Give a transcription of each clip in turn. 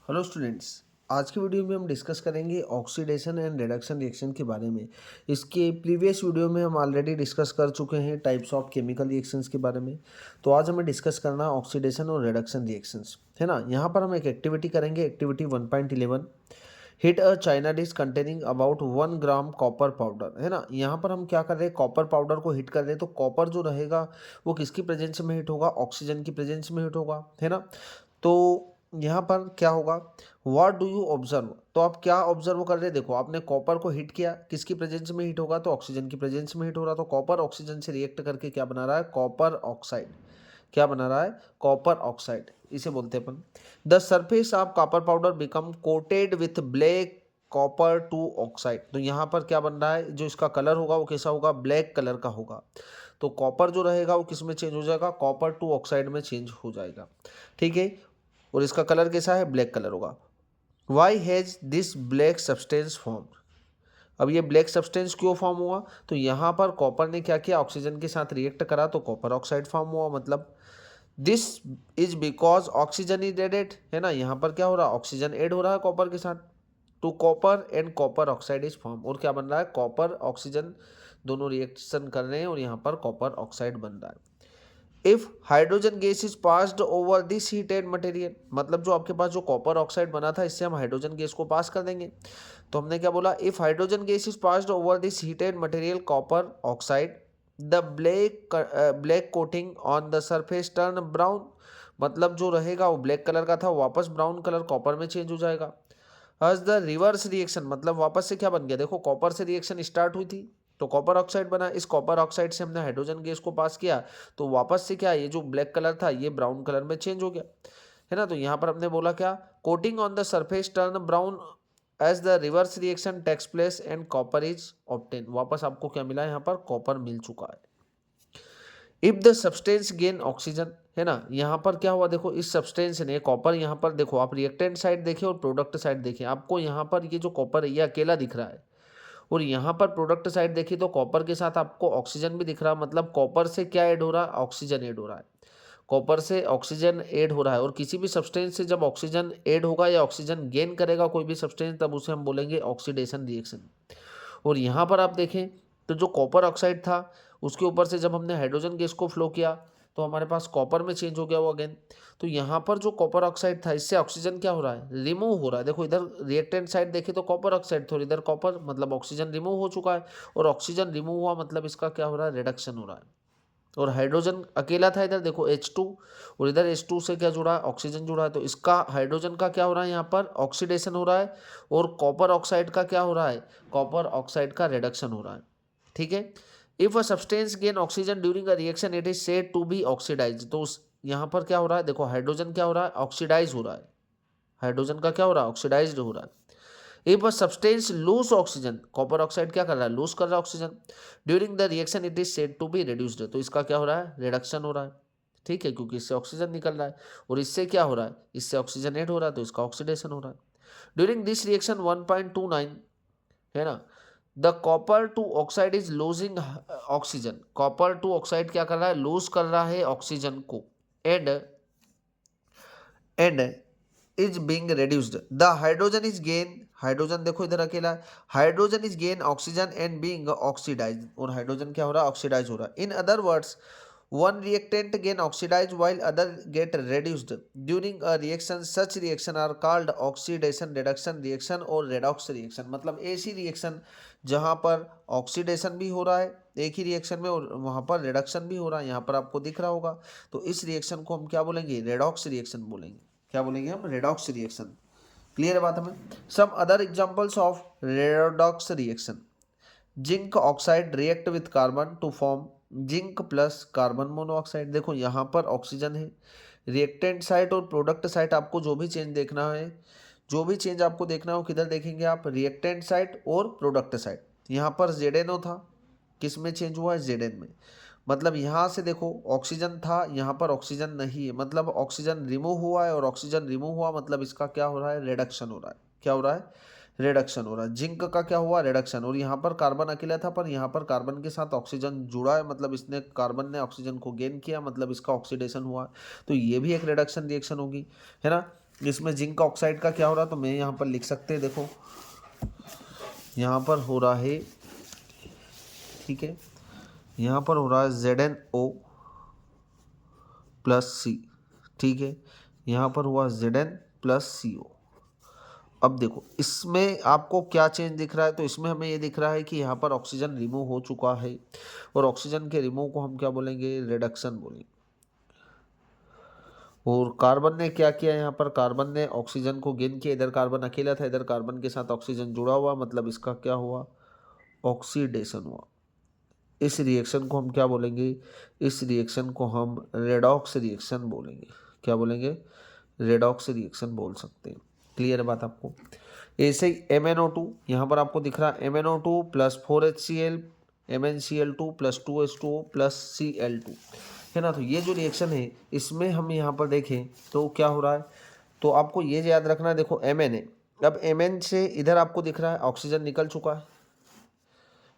Hello students. आज की video में हम डिस्कस करेंगे ऑक्सीडेशन एंड रिडक्शन रिएक्शन के बारे में। इसके प्रीवियस वीडियो में हम ऑलरेडी डिस्कस कर चुके हैं टाइप्स ऑफ केमिकल रिएक्शंस के बारे में। तो आज हमें डिस्कस करना है ऑक्सीडेशन और रिडक्शन रिएक्शंस, है ना। यहाँ पर हम एक एक्टिविटी करेंगे, activity 1.11। Hit a China dish containing about 1 gram copper powder, है ना। यहाँ पर हम क्या कर रहे हैं, कॉपर पाउडर को हिट कर रहे हैं। तो कॉपर जो रहेगा वो किसकी प्रेजेंस में हिट होगा, ऑक्सीजन की प्रेजेंस में हिट होगा, है ना। तो यहाँ पर क्या होगा, व्हाट डू यू ऑब्जर्व। तो आप क्या ऑब्जर्व कर रहे हैं, देखो आपने कॉपर को हिट किया, किसकी प्रेजेंस में हिट होगा, तो ऑक्सीजन की प्रेजेंस में हिट हो रहा। तो कॉपर ऑक्सीजन से रिएक्ट करके क्या बना रहा है, कॉपर ऑक्साइड। क्या बना रहा है, कॉपर ऑक्साइड, इसे बोलते हैं अपन। The surface of copper powder become coated with black copper two oxide. तो यहाँ पर क्या बन रहा है, जो इसका कलर होगा वो कैसा होगा, ब्लैक कलर का होगा। तो कॉपर जो रहेगा वो किस में चेंज हो जाएगा, कॉपर टू ऑक्साइड में चेंज हो जाएगा, ठीक है। और इसका कलर कैसा है, ब्लैक कलर होगा। Why has this black substance form. अब ये ब्लैक सब्सटेंस क्यों फॉर्म हुआ, तो यहाँ पर कॉपर ने क्या किया, ऑक्सीजन के साथ रिएक्ट करा तो कॉपर ऑक्साइड फॉर्म हुआ। मतलब this is because oxygen is added, है ना। यहाँ पर क्या हो रहा है, ऑक्सीजन ऐड हो रहा है कॉपर के साथ, to copper and copper oxide is form. और क्या बन रहा है, कॉपर ऑक्सीजन दोनों रिएक्शन कर रहे हैं और यहाँ पर कॉपर ऑक्साइड बन रहा है। If hydrogen gas is passed over this heated material, मतलब जो आपके पास जो कॉपर ऑक्साइड बना था इससे हम हाइड्रोजन गैस को पास कर देंगे। तो हमने क्या बोला, if hydrogen gas is passed over this heated material copper oxide, the black coating on the surface turn brown. मतलब जो रहेगा वो ब्लैक कलर का था, वापस ब्राउन कलर कॉपर में चेंज हो जाएगा। एज द रिवर्स रिएक्शन, मतलब वापस से क्या बन गया, देखो कॉपर से रिएक्शन स्टार्ट हुई थी तो कॉपर ऑक्साइड बना, इस कॉपर ऑक्साइड से हमने हाइड्रोजन गैस को पास किया तो वापस से क्या, ये जो ब्लैक कलर था ये ब्राउन कलर में चेंज हो गया, है ना। तो यहाँ पर हमने बोला क्या, coating on the surface turn brown as the reverse reaction takes place and copper is obtain. वापस आपको क्या मिला, यहाँ पर कॉपर मिल चुका है। If the substance gain oxygen, है ना। यहाँ पर क्या हुआ, देखो इस सब्सटेंस ने कॉपर, यहाँ पर देखो आप रिएक्टेंट साइड देखिए और प्रोडक्ट साइड देखिए, आपको यहाँ पर ये जो कॉपर है ये अकेला दिख रहा है और यहाँ पर प्रोडक्ट साइड देखिए तो कॉपर के साथ आपको ऑक्सीजन भी दिख रहा है। मतलब कॉपर से क्या ऐड हो रहा है, ऑक्सीजन ऐड हो रहा है। कॉपर से ऑक्सीजन ऐड हो रहा है और किसी भी सब्सटेंस से जब ऑक्सीजन ऐड होगा या ऑक्सीजन गेन करेगा कोई भी सब्सटेंस, तब उसे हम बोलेंगे ऑक्सीडेशन रिएक्शन। और यहाँ पर आप देखें तो जो कॉपर ऑक्साइड था उसके ऊपर से जब हमने हाइड्रोजन गैस को फ्लो किया तो हमारे पास कॉपर में चेंज हो गया वो अगेन। तो यहाँ पर जो कॉपर ऑक्साइड था इससे ऑक्सीजन क्या हो रहा है, रिमूव हो रहा है। देखो इधर रिएक्टेंट साइड देखे तो कॉपर ऑक्साइड थोड़ी इधर कॉपर, मतलब ऑक्सीजन रिमूव हो चुका है। और ऑक्सीजन रिमूव हुआ मतलब इसका क्या हो रहा है, रिडक्शन हो रहा है। और हाइड्रोजन अकेला था इधर देखो H2, और इधर H2 से क्या जुड़ा है, ऑक्सीजन जुड़ा है। तो इसका हाइड्रोजन का क्या हो रहा है, यहाँ पर ऑक्सीडेशन हो रहा है। और कॉपर ऑक्साइड का क्या हो रहा है, कॉपर ऑक्साइड का रिडक्शन हो रहा है, ठीक है। If a substance gain oxygen during a reaction it is said to be oxidise. तो उस यहाँ पर क्या हो रहा है, देखो हाइड्रोजन क्या हो रहा है, ऑक्सीडाइज हो रहा है। हाइड्रोजन का क्या हो रहा है, ऑक्सीडाइज्ड हो रहा है। If a substance lose oxygen, copper oxide क्या कर रहा है, लूज कर रहा है oxygen. During the reaction it is said to be reduced. तो इसका क्या हो रहा है, रिडक्शन हो रहा है, ठीक है, क्योंकि इससे ऑक्सीजन निकल रहा है। और इससे क्या हो रहा है, इससे ऑक्सीजन ऐड हो रहा है तो इसका ऑक्सीडेशन हो रहा है। ड्यूरिंग दिस रिएक्शन 1.29, है ना, the copper two oxide is losing oxygen. Copper two oxide क्या कर रहा है, लूज कर रहा है ऑक्सीजन को। And and is being reduced, the hydrogen is gain, hydrogen देखो इधर अकेला है, hydrogen is gain oxygen and being oxidise. और हाइड्रोजन क्या हो रहा है, ऑक्सीडाइज हो रहा है। In other words one reactant gain oxidized while other get reduced during a reaction. Such reaction are called oxidation reduction reaction और redox reaction। मतलब ऐसी रिएक्शन जहां पर ऑक्सीडेशन भी हो रहा है एक ही रिएक्शन में और वहां पर रिडक्शन भी हो रहा है, यहाँ पर आपको दिख रहा होगा। तो इस रिएक्शन को हम क्या बोलेंगे, रेडॉक्स रिएक्शन बोलेंगे। क्या बोलेंगे हम, रेडॉक्स रिएक्शन। क्लियर है बात हमें। Some other examples of redox reaction, zinc oxide react with carbon to form zinc plus carbon monoxide. देखो यहाँ पर ऑक्सीजन है, रिएक्टेंट साइट और प्रोडक्ट साइट आपको जो भी चेंज देखना है, जो भी चेंज आपको देखना हो किधर देखेंगे आप, रिएक्टेंट साइट और प्रोडक्ट साइट। यहाँ पर ZNO था, किस में चेंज हुआ है, ZN में। मतलब यहाँ से देखो ऑक्सीजन था, यहाँ पर ऑक्सीजन नहीं है, मतलब ऑक्सीजन रिमूव हुआ है। और ऑक्सीजन रिमूव हुआ मतलब इसका क्या हो रहा है, रिडक्शन हो रहा है। क्या हो रहा है, रिडक्शन हो रहा है। जिंक का क्या हुआ, रिडक्शन। और यहाँ पर कार्बन अकेला था पर यहाँ पर कार्बन के साथ ऑक्सीजन जुड़ा है, मतलब इसने कार्बन ने ऑक्सीजन को गेन किया, मतलब इसका ऑक्सीडेशन हुआ। तो ये भी एक रिडक्शन रिएक्शन होगी, है ना। इसमें जिंक ऑक्साइड का क्या हो रहा है, तो मैं यहाँ पर लिख सकते हैं, देखो यहाँ पर हो रहा है, ठीक है, यहाँ पर हो रहा है ZnO प्लस सी, ठीक है, यहाँ पर हुआ Zn प्लस CO। अब देखो इसमें आपको क्या चेंज दिख रहा है, तो इसमें हमें ये दिख रहा है कि यहाँ पर ऑक्सीजन रिमूव हो चुका है, और ऑक्सीजन के रिमूव को हम क्या बोलेंगे, रिडक्शन बोलेंगे। और कार्बन ने क्या किया, यहाँ पर कार्बन ने ऑक्सीजन को गेन किया, इधर कार्बन अकेला था, इधर कार्बन के साथ ऑक्सीजन जुड़ा हुआ, मतलब इसका क्या हुआ, ऑक्सीडेशन हुआ। इस रिएक्शन को हम क्या बोलेंगे, इस रिएक्शन को हम रेडॉक्स रिएक्शन बोलेंगे। क्या बोलेंगे, रेडॉक्स रिएक्शन बोल सकते हैं। क्लियर है बात आपको। ऐसे ही MnO2 यहाँ पर आपको दिख रहा है, MnO2 plus 4HCl MnCl2 plus 2H2O plus Cl2, है ना। तो ये जो रिएक्शन है इसमें हम यहाँ पर देखें तो क्या हो रहा है, तो आपको ये याद रखना है, देखो Mn है, अब Mn से इधर आपको दिख रहा है ऑक्सीजन निकल चुका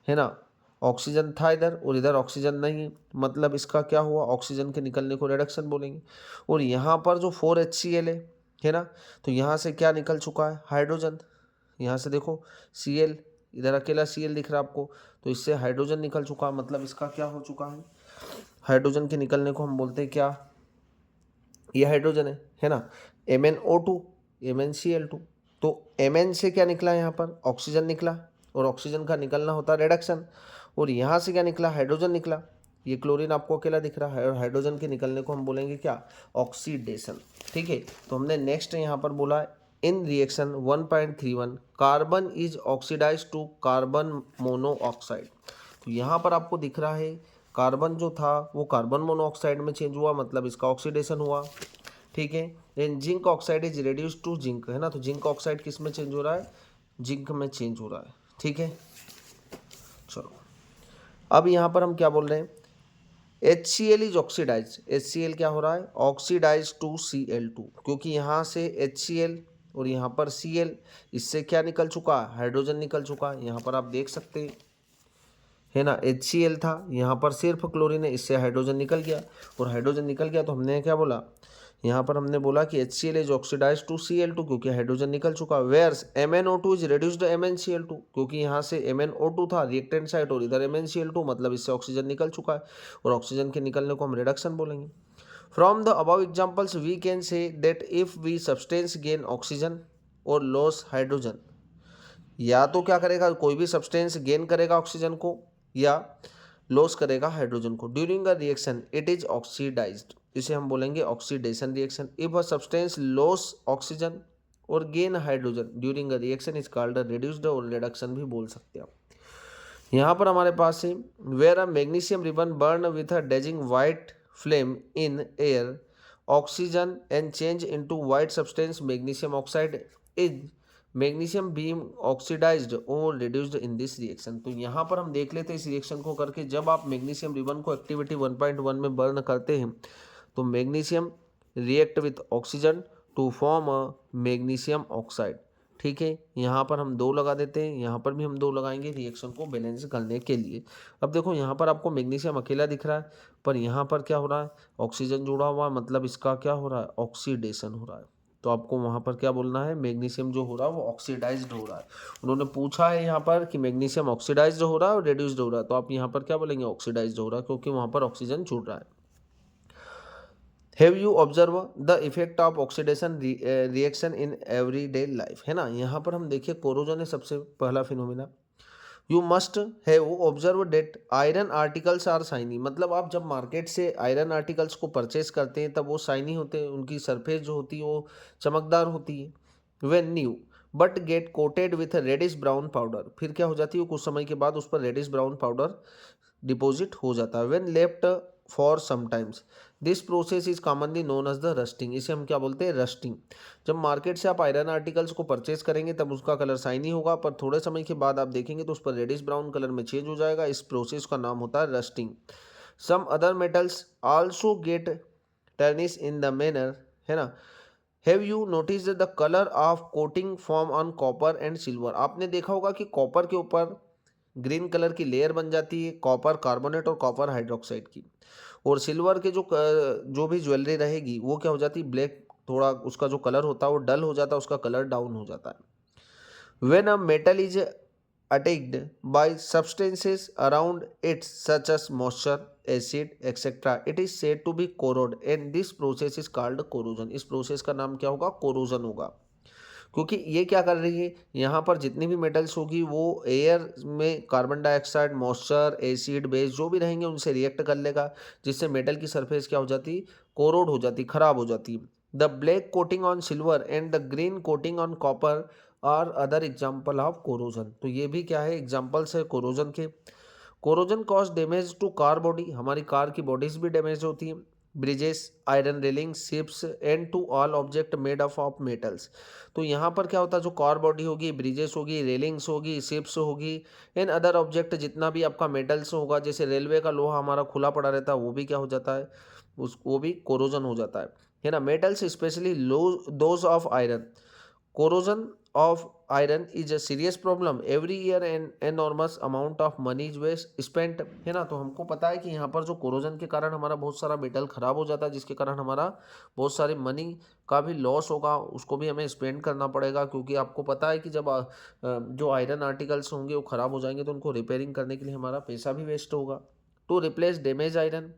है ना, ऑक्सीजन था इधर और इधर ऑक्सीजन नहीं है, मतलब इसका क्या हुआ, ऑक्सीजन के निकलने को रिडक्शन बोलेंगे। और यहाँ पर जो 4HCl है ना, तो यहाँ से क्या निकल चुका है, हाइड्रोजन। यहाँ से देखो Cl, इधर अकेला Cl दिख रहा है आपको, तो इससे हाइड्रोजन निकल चुका, मतलब इसका क्या हो चुका है, हाइड्रोजन के निकलने को हम बोलते हैं क्या, ये हाइड्रोजन है ना। MnO2 MnCl2, तो Mn से क्या निकला, यहाँ पर ऑक्सीजन निकला, और ऑक्सीजन का निकलना होता है रिडक्शन, और यहाँ से क्या निकला, हाइड्रोजन निकला, ये क्लोरीन आपको अकेला दिख रहा है, और हाइड्रोजन के निकलने को हम बोलेंगे क्या, ऑक्सीडेशन। ठीक है, तो हमने नेक्स्ट यहाँ पर बोला in reaction 1.31 carbon is oxidise to carbon monoxide. तो यहाँ पर आपको दिख रहा है कार्बन जो था वो कार्बन मोनोऑक्साइड में चेंज हुआ, मतलब इसका ऑक्सीडेशन हुआ। ठीक है, then zinc oxide is reduce to zinc, है ना, तो जिंक ऑक्साइड किस में चेंज हो रहा है, जिंक में चेंज हो रहा है। ठीक है, चलो अब यहाँ पर हम क्या बोल रहे हैं, HCl इज ऑक्सीडाइज, HCl क्या हो रहा है, ऑक्सीडाइज टू Cl2, क्योंकि यहाँ से HCl और यहाँ पर Cl, इससे क्या निकल चुका है, हाइड्रोजन निकल चुका है। यहाँ पर आप देख सकते हैं, है ना, HCl था, यहाँ पर सिर्फ क्लोरीन है, इससे हाइड्रोजन निकल गया, और हाइड्रोजन निकल गया तो हमने क्या बोला, यहाँ पर हमने बोला कि HCl is oxidise to Cl2, क्योंकि हाइड्रोजन निकल चुका। Wears MnO2 is reduced MnCl2, क्योंकि यहाँ से MnO2 था रिएक्टेंट साइड और इधर MnCl2, मतलब इससे ऑक्सीजन निकल चुका है, और ऑक्सीजन के निकलने को हम रिडक्शन बोलेंगे। From the above examples we can say that if we substance gain oxygen और लॉस हाइड्रोजन, या तो क्या करेगा, कोई भी सब्सटेंस गेन करेगा ऑक्सीजन को या लॉस करेगा हाइड्रोजन को, during a reaction it is oxidised, इसे हम बोलेंगे oxidation reaction. If a substance loss oxygen और gain hydrogen during a reaction is called reduced, और रिडक्शन भी बोल सकते हैं आप। यहाँ पर हमारे पास है where a magnesium ribbon burn with a dazzling white flame in air oxygen and change into white substance magnesium oxide is magnesium being oxidised और रिड्यूस्ड इन दिस रिएक्शन। तो यहाँ पर हम देख लेते हैं इस रिएक्शन को करके, जब आप मैग्नीशियम रिबन को एक्टिविटी 1.1 में बर्न करते हैं तो magnesium react with oxygen to form a magnesium oxide. ठीक है, यहाँ पर हम 2 लगा देते हैं, यहाँ पर भी हम 2 लगाएंगे रिएक्शन को बैलेंस करने के लिए। अब देखो यहाँ पर आपको मैग्नीशियम अकेला दिख रहा है, पर यहाँ पर क्या हो रहा है, ऑक्सीजन जुड़ा हुआ, मतलब इसका क्या हो रहा है, ऑक्सीडेशन हो रहा है। तो आपको वहाँ पर क्या बोलना है, मैग्नीशियम जो हो रहा है वो ऑक्सीडाइज्ड हो रहा है। उन्होंने पूछा है यहाँ पर कि मैग्नीशियम ऑक्सीडाइज्ड हो रहा है और रिड्यूस्ड हो रहा है, तो आप यहाँ पर क्या बोलेंगे, ऑक्सीडाइज्ड हो रहा है, क्योंकि वहाँ पर ऑक्सीजन जुड़ रहा है। Have you observe the effect of oxidation reaction in everyday life, है ना। यहाँ पर हम देखिए कोरोजन है सबसे पहला phenomena. You must have observe that iron articles are shiny, मतलब आप जब मार्केट से आयरन आर्टिकल्स को परचेज करते हैं तब वो शाइनी होते हैं, उनकी सरफेस जो होती है वो चमकदार होती है। When new but get coated with reddish brown powder, फिर क्या हो जाती है, कुछ समय के बाद उस पर रेडिश ब्राउन पाउडर डिपॉजिट हो जाता है। When left for sometimes this process is commonly known as the rusting, इसे हम क्या बोलते हैं, रस्टिंग। जब मार्केट से आप आयरन आर्टिकल्स को परचेज करेंगे तब उसका कलर शाइनी होगा, पर थोड़े समय के बाद आप देखेंगे तो उस पर रेडिश ब्राउन कलर में चेंज हो जाएगा, इस प्रोसेस का नाम होता है rusting. Some other metals also get tarnish in the manner, है ना। Have you notice the colour of coating form on copper and silver, आपने देखा होगा कि कॉपर के ऊपर ग्रीन कलर की लेयर बन जाती है, कॉपर कार्बोनेट और कॉपर हाइड्रोक्साइड की, और सिल्वर के जो भी ज्वेलरी रहेगी वो क्या हो जाती है, ब्लैक थोड़ा उसका जो कलर होता है वो डल हो जाता है, उसका कलर डाउन हो जाता है। When a metal is attacked by substances around it such as moisture, acid, etc. It is said to be corrode and this process is called corrosion। इस प्रोसेस का नाम क्या होगा? कोरोजन होगा। क्योंकि ये क्या कर रही है, यहाँ पर जितनी भी मेटल्स होगी वो एयर में carbon dioxide, moisture, acid, base जो भी रहेंगे उनसे रिएक्ट कर लेगा, जिससे मेटल की सरफेस क्या हो जाती? कोरोड हो जाती, खराब हो जाती। The black coating on silver and the green coating on copper are other example of corrosion. तो ये भी क्या है? एग्जाम्पल्स है कोरोजन के। Corrosion cause damage to car body, हमारी कार की बॉडीज भी डैमेज होती हैं। Bridges, iron railing, ships and to all object made of metals. तो यहाँ पर क्या होता है? जो कार बॉडी होगी, ब्रिजेस होगी, रेलिंग्स होगी, शिप्स होगी एंड अदर ऑब्जेक्ट जितना भी आपका मेटल्स होगा, जैसे रेलवे का लोहा हमारा खुला पड़ा रहता है वो भी क्या हो जाता है? वो भी कोरोजन हो जाता है ना। Metals specially low those of iron, corrosion of iron is a serious problem every year and enormous amount of money is waste spent, है ना। तो हमको पता है कि यहाँ पर जो कोरोजन के कारण हमारा बहुत सारा मेटल खराब हो जाता है, जिसके कारण हमारा बहुत सारे मनी का भी लॉस होगा, उसको भी हमें स्पेंड करना पड़ेगा। क्योंकि आपको पता है कि जब जो आयरन आर्टिकल्स होंगे वो ख़राब हो जाएंगे तो उनको रिपेयरिंग करने के लिए हमारा पैसा भी वेस्ट होगा। To replace damage iron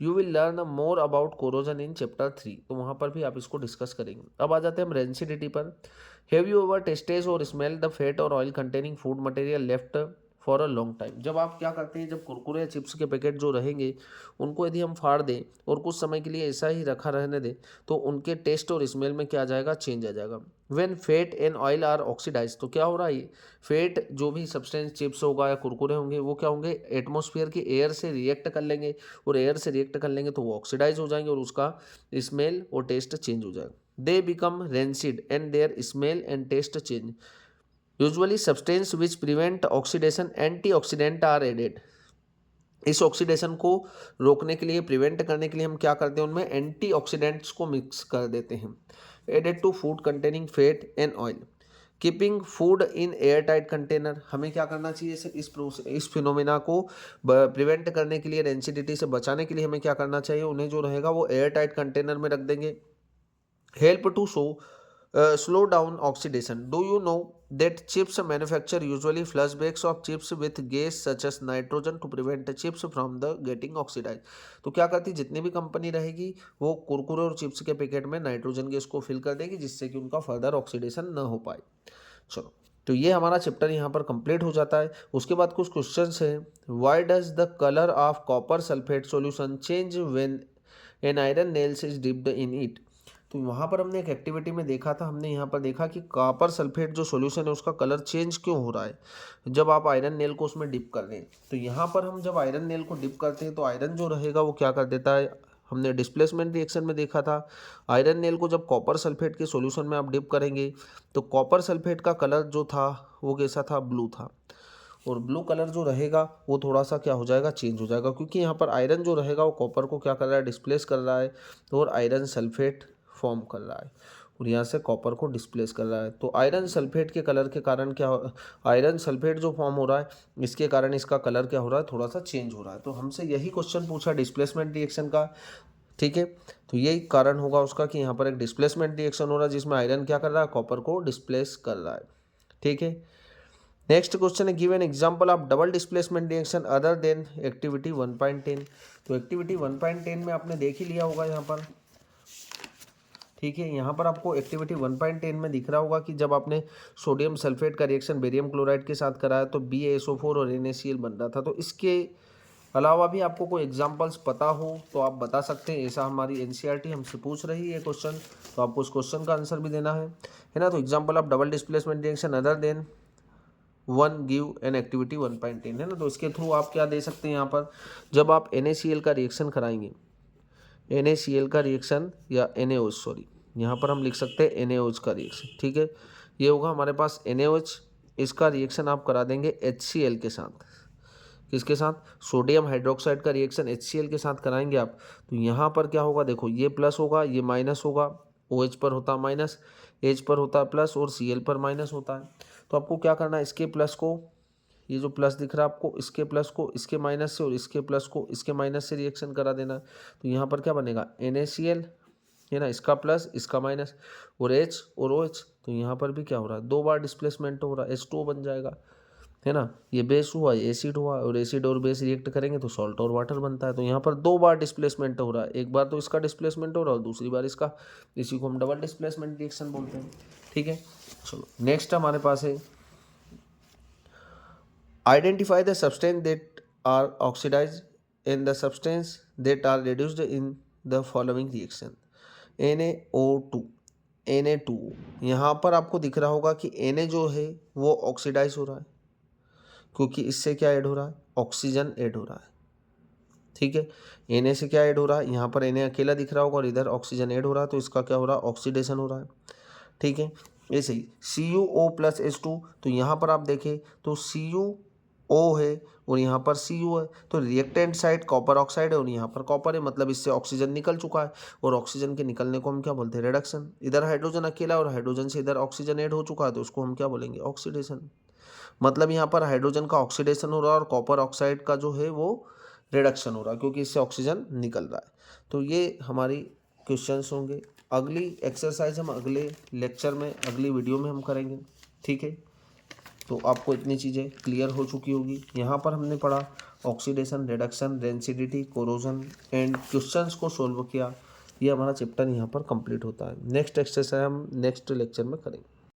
you will learn more about corrosion in chapter 3। तो वहाँ पर भी आप इसको डिस्कस करेंगे। अब आ जाते हैं हम रेंसिडिटी पर। हैव यू एवर टेस्टेड और स्मेल द फैट और oil containing food material left for a long time. जब आप क्या करते हैं, जब कुरकुरे या चिप्स के पैकेट जो रहेंगे उनको यदि हम फाड़ दें और कुछ समय के लिए ऐसा ही रखा रहने दें तो उनके टेस्ट और स्मेल में क्या आ जाएगा? चेंज आ जाएगा। When fat and oil are oxidise, तो क्या हो रहा है? ये फैट जो भी सब्सटेंस चिप्स होगा या कुरकुरे होंगे वो क्या होंगे? एटमॉस्फेयर की एयर से रिएक्ट कर लेंगे और एयर से रिएक्ट कर लेंगे तो वो ऑक्सीडाइज हो जाएंगे और उसका स्मेल और टेस्ट चेंज हो जाएगा। They become rancid and their smell and taste change. Usually substance which prevent oxidation antioxidant are added. इस ऑक्सीडेशन को रोकने के लिए, प्रिवेंट करने के लिए हम क्या करते हैं? उनमें एंटीऑक्सीडेंट्स को मिक्स कर देते हैं। Added to food containing fat and oil. Keeping food in air tight container, हमें क्या करना चाहिए? इस फिनोमिना को प्रिवेंट करने के लिए, रेंसिडिटी से बचाने के लिए हमें क्या करना चाहिए? उन्हें जो रहेगा वो एयर टाइट कंटेनर में रख देंगे। Help to slow down oxidation. Do you know that chips manufacture usually flashbacks of chips with gas such as nitrogen to prevent the chips from the getting oxidized? तो क्या करती, जितनी भी company रहेगी वो कुरकुरे और चिप्स के पैकेट में नाइट्रोजन गैस को फिल कर देगी जिससे कि उनका फर्दर ऑक्सीडेशन न हो पाए। चलो, तो ये हमारा चैप्टर यहाँ पर कंप्लीट हो जाता है। उसके बाद कुछ क्वेश्चंस हैं। Why does the colour of copper sulphate solution change when an iron nails is dipped in it? तो वहाँ पर हमने एक एक्टिविटी में देखा था, हमने यहाँ पर देखा कि कॉपर सल्फेट जो सॉल्यूशन है उसका कलर चेंज क्यों हो रहा है जब आप आयरन नेल को उसमें डिप कर दें। तो यहाँ पर हम जब आयरन नेल को डिप करते हैं तो आयरन जो रहेगा वो क्या कर देता है? हमने डिस्प्लेसमेंट रिएक्शन में देखा था, आयरन नेल को जब कॉपर सल्फेट के सॉल्यूशन में आप डिप करेंगे तो कॉपर सल्फेट का कलर जो था वो कैसा था? ब्लू था। और ब्लू कलर जो रहेगा वो थोड़ा सा क्या हो जाएगा? चेंज हो जाएगा, क्योंकि यहाँ पर आयरन जो रहेगा वो कॉपर को क्या कर रहा है? डिस्प्लेस कर रहा है और आयरन सल्फेट फॉर्म कर रहा है और यहाँ से कॉपर को डिस्प्लेस कर रहा है। तो आयरन सल्फेट के कलर के कारण क्या हो, आयरन सल्फेट जो फॉर्म हो रहा है इसके कारण इसका कलर क्या हो रहा है? थोड़ा सा चेंज हो रहा है। तो हमसे यही क्वेश्चन पूछा डिस्प्लेसमेंट रिएक्शन का, ठीक है। तो यही कारण होगा उसका कि यहाँ पर एक डिस्प्लेसमेंट रिएक्शन हो रहा है जिसमें आयरन क्या कर रहा है? कॉपर को डिस्प्लेस कर रहा है, ठीक है। नेक्स्ट क्वेश्चन है, give an example of double displacement reaction other than activity 1.10। तो एक्टिविटी 1.10 में आपने देख ही लिया होगा यहाँ पर, ठीक है। यहाँ पर आपको एक्टिविटी 1.10 में दिख रहा होगा कि जब आपने सोडियम सल्फेट का रिएक्शन बेरियम क्लोराइड के साथ कराया तो BaSO4 और NaCl बन रहा था। तो इसके अलावा भी आपको कोई एग्जांपल्स पता हो तो आप बता सकते हैं। ऐसा हमारी NCERT हमसे पूछ रही है क्वेश्चन, तो आपको उस क्वेश्चन का आंसर भी देना है ना। तो example of double displacement reaction other than 1 give an activity 1.10 है ना। तो इसके थ्रू आप क्या दे सकते हैं? यहाँ पर जब आप NaCl का रिएक्शन कराएंगे, NaCl का रिएक्शन या NaOH, सॉरी यहाँ पर हम लिख सकते हैं NaOH का रिएक्शन, ठीक है। ये होगा हमारे पास NaOH, इसका रिएक्शन आप करा देंगे HCl के साथ। किसके साथ? सोडियम हाइड्रोक्साइड का रिएक्शन HCl के साथ कराएंगे आप। तो यहाँ पर क्या होगा? देखो, ये प्लस होगा, ये माइनस होगा। OH पर होता है माइनस, H पर होता है प्लस और Cl पर माइनस होता है। तो आपको क्या करना है? इसके प्लस को, ये जो प्लस दिख रहा है आपको, इसके प्लस को इसके माइनस से और इसके प्लस को इसके माइनस से रिएक्शन करा देना। तो यहाँ पर क्या बनेगा? NaCl है ना, इसका प्लस इसका माइनस, और H और OH, तो यहाँ पर भी क्या हो रहा है, 2 बार डिस्प्लेसमेंट हो रहा है, H2O बन जाएगा, है ना। ये बेस हुआ, ये एसिड हुआ, और एसिड और बेस रिएक्ट करेंगे तो सॉल्ट और वाटर बनता है। तो यहाँ पर 2 बार डिस्प्लेसमेंट हो रहा है, एक बार तो इसका डिस्प्लेसमेंट हो रहा है और दूसरी बार इसका, इसी को हम डबल डिस्प्लेसमेंट रिएक्शन बोलते हैं। ठीक है, चलो नेक्स्ट हमारे पास है identify the substance that are oxidise and the substance that are reduced in the following reaction. NaO2 Na2O, यहाँ पर आपको दिख रहा होगा कि Na जो है वो ऑक्सीडाइज हो रहा है, क्योंकि इससे क्या ऐड हो रहा है, ऑक्सीजन ऐड हो रहा है। ठीक है, Na से क्या ऐड हो रहा है, यहाँ पर Na अकेला दिख रहा होगा और इधर ऑक्सीजन ऐड हो रहा है, तो इसका क्या हो रहा है, ऑक्सीडेशन हो रहा है। ठीक है, ऐसे ही CuO प्लस H2, तो यहाँ पर आप देखें तो CuO है और यहाँ पर Cu है, तो रिएक्टेंट साइड कॉपर ऑक्साइड है और यहाँ पर कॉपर है, मतलब इससे ऑक्सीजन निकल चुका है, और ऑक्सीजन के निकलने को हम क्या बोलते हैं, रिडक्शन। इधर हाइड्रोजन अकेला और हाइड्रोजन से इधर ऑक्सीजन ऐड हो चुका है, तो उसको हम क्या बोलेंगे, ऑक्सीडेशन। मतलब यहाँ पर हाइड्रोजन का ऑक्सीडेशन हो रहा है और कॉपर ऑक्साइड का जो है वो रिडक्शन हो रहा है, क्योंकि इससे ऑक्सीजन निकल रहा है। तो ये हमारी क्वेश्चंस होंगे। अगली एक्सरसाइज हम अगले लेक्चर में, अगली वीडियो में हम करेंगे। ठीक है, तो आपको इतनी चीज़ें क्लियर हो चुकी होगी। यहाँ पर हमने पढ़ा oxidation, reduction, rancidity, corrosion and questions को सोल्व किया। ये हमारा चैप्टर यहाँ पर कंप्लीट होता है। नेक्स्ट एक्सरसाइज हम नेक्स्ट लेक्चर में करेंगे।